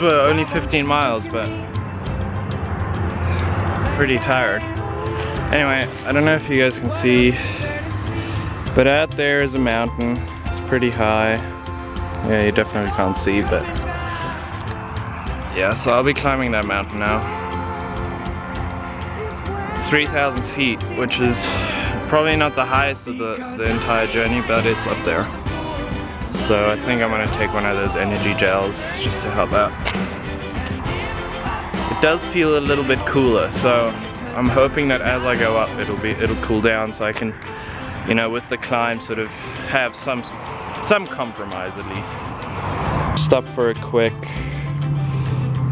were only 15 miles, but pretty tired. Anyway, I don't know if you guys can see, but out there is a mountain. It's pretty high. Yeah, you definitely can't see, but yeah, so I'll be climbing that mountain now. It's 3,000 feet, which is probably not the highest of the entire journey, but it's up there. So I think I'm gonna take one of those energy gels just to help out. It does feel a little bit cooler, so I'm hoping that as I go up it'll cool down, so I can, you know, with the climb sort of have some compromise at least. Stop for a quick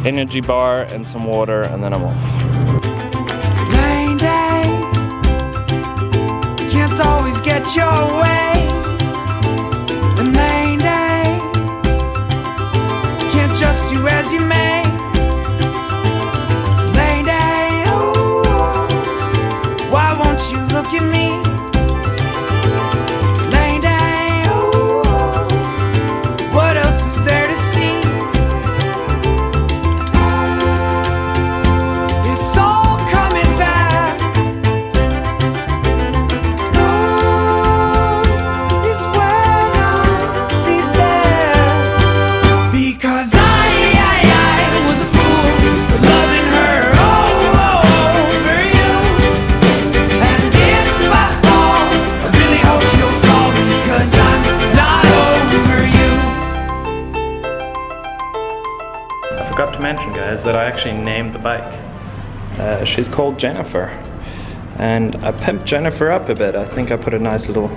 energy bar and some water, and then I'm off. Rain day, can't always get your way. And rain day, can't just do as you may. Rain day, oh, why won't you look at me? Rain day, oh, what else is there to see? It's all coming back. Oh, is when I see bear. Because I was a fool for loving her all over you. And if I fall, I really hope you'll call me, 'cause I'm not over you. I forgot to mention, guys, that I actually named the bike. She's called Jennifer, and I pimped Jennifer up a bit. I think I put a nice little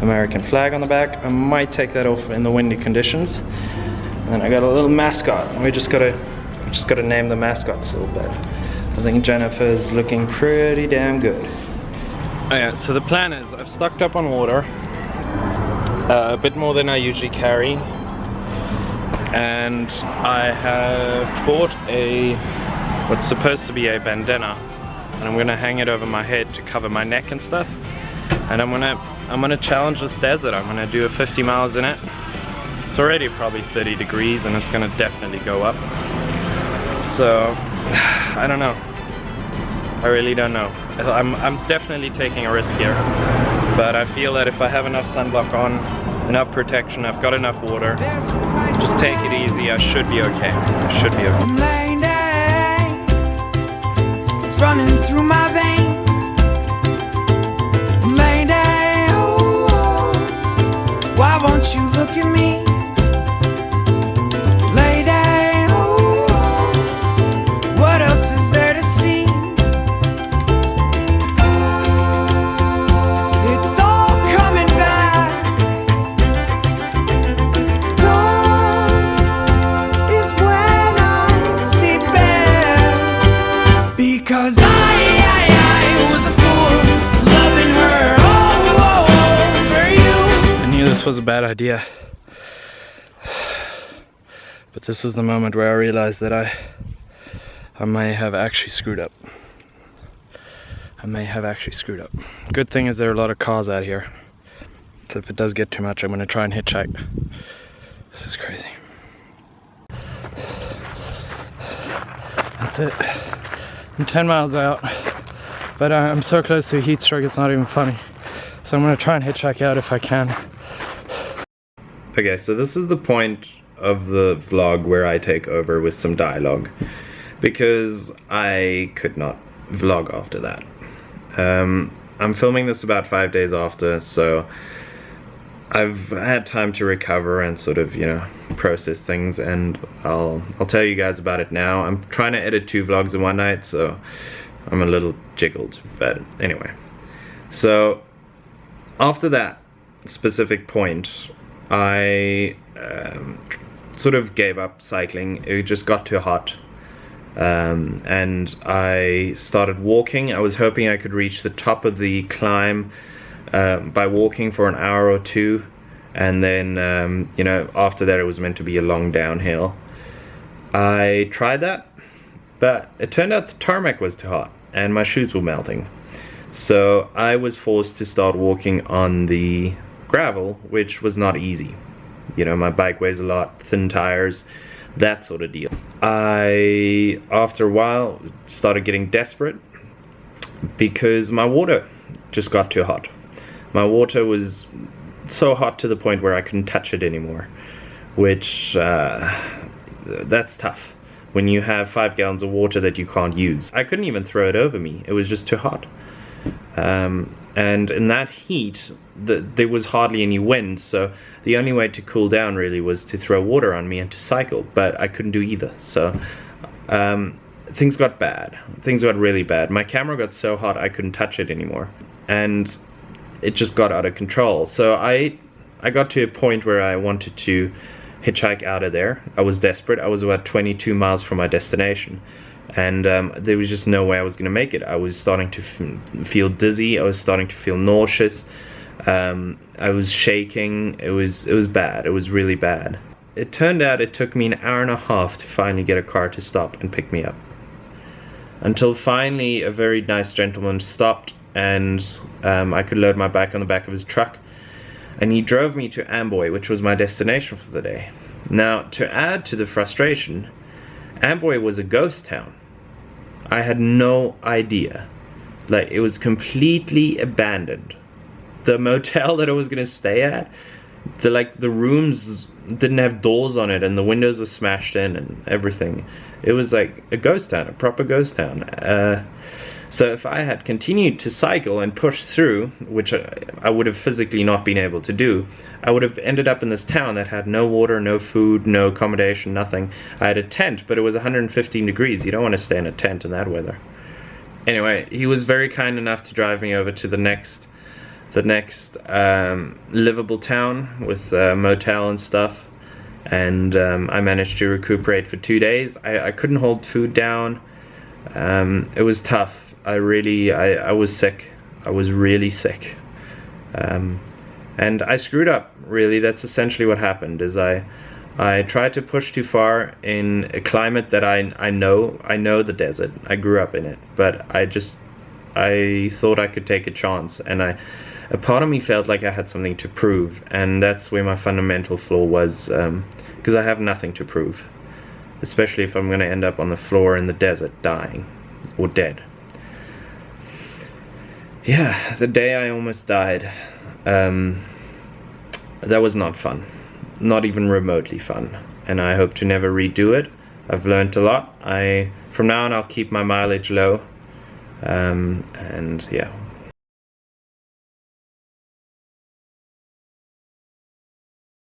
American flag on the back. I might take that off in the windy conditions. And I got a little mascot. We just gotta name the mascot still, but I think Jennifer's looking pretty damn good. Oh yeah, so the plan is I've stocked up on water, a bit more than I usually carry, and I have bought what's supposed to be a bandana, and I'm gonna hang it over my head to cover my neck and stuff. And I'm gonna challenge this desert. I'm gonna do a 50 miles in it. It's already probably 30 degrees, and it's gonna definitely go up. So I don't know. I really don't know. I'm definitely taking a risk here, but I feel that if I have enough sunblock on, enough protection, I've got enough water, just take it easy, I should be okay. I should be okay. Rain day, it's running through my veins. Rain day, oh, why won't you look at me? Rain day, oh, what else is there to see? It's all coming back. Dawn is when I see bears. Because I was a fool loving her all over you. I knew this was a bad idea, but this was the moment where I realized that I may have actually screwed up. I may have actually screwed up. Good thing is there are a lot of cars out here, so if it does get too much, I'm gonna try and hitchhike. This is crazy. That's it. I'm 10 miles out, but I'm so close to a heat stroke it's not even funny. So I'm gonna try and hitchhike out if I can. Okay, so this is the point of the vlog where I take over with some dialogue, because I could not vlog after that. I'm filming this about 5 days after, so I've had time to recover and sort of, you know, process things, and I'll tell you guys about it now. I'm trying to edit 2 vlogs in one night, so I'm a little jiggled, but anyway. So after that specific point, I sort of gave up cycling. It just got too hot, and I started walking. I was hoping I could reach the top of the climb by walking for an hour or 2, and then you know, after that it was meant to be a long downhill. I tried that, but it turned out the tarmac was too hot and my shoes were melting, so I was forced to start walking on the gravel, which was not easy. You know, my bike weighs a lot, thin tires, that sort of deal. I, after a while, started getting desperate because my water just got too hot. My water was so hot to the point where I couldn't touch it anymore, which that's tough when you have 5 gallons of water that you can't use. I couldn't even throw it over me. It was just too hot. And in that heat, there was hardly any wind, so the only way to cool down really was to throw water on me and to cycle, but I couldn't do either. So things got bad. Things got really bad. My camera got so hot I couldn't touch it anymore, and it just got out of control. So I got to a point where I wanted to hitchhike out of there. I was desperate. I was about 22 miles from my destination, and there was just no way I was going to make it. I was starting to feel dizzy. I was starting to feel nauseous. I was shaking. It was bad. It was really bad. It turned out it took me an hour and a half to finally get a car to stop and pick me up, until finally a very nice gentleman stopped, and I could load my bike on the back of his truck, and he drove me to Amboy, which was my destination for the day. Now, to add to the frustration, Amboy was a ghost town. I had no idea. Like, it was completely abandoned. The motel that I was gonna stay at, the rooms didn't have doors on it, and the windows were smashed in and everything. It was like a ghost town, a proper ghost town. So if I had continued to cycle and push through, which I would have physically not been able to do, I would have ended up in this town that had no water, no food, no accommodation, nothing. I had a tent, but it was 115 degrees. You don't want to stay in a tent in that weather. Anyway, he was very kind enough to drive me over to the next livable town with a motel and stuff, and I managed to recuperate for 2 days. I couldn't hold food down. It was tough. I was sick. I was really sick, and I screwed up. Really, that's essentially what happened. Is I tried to push too far in a climate that I know the desert. I grew up in it, but I thought I could take a chance, and a part of me felt like I had something to prove, and that's where my fundamental flaw was, because I have nothing to prove, especially if I'm going to end up on the floor in the desert dying or dead. Yeah, the day I almost died, that was not fun, not even remotely fun, and I hope to never redo it. I've learned a lot. From now on I'll keep my mileage low, and yeah,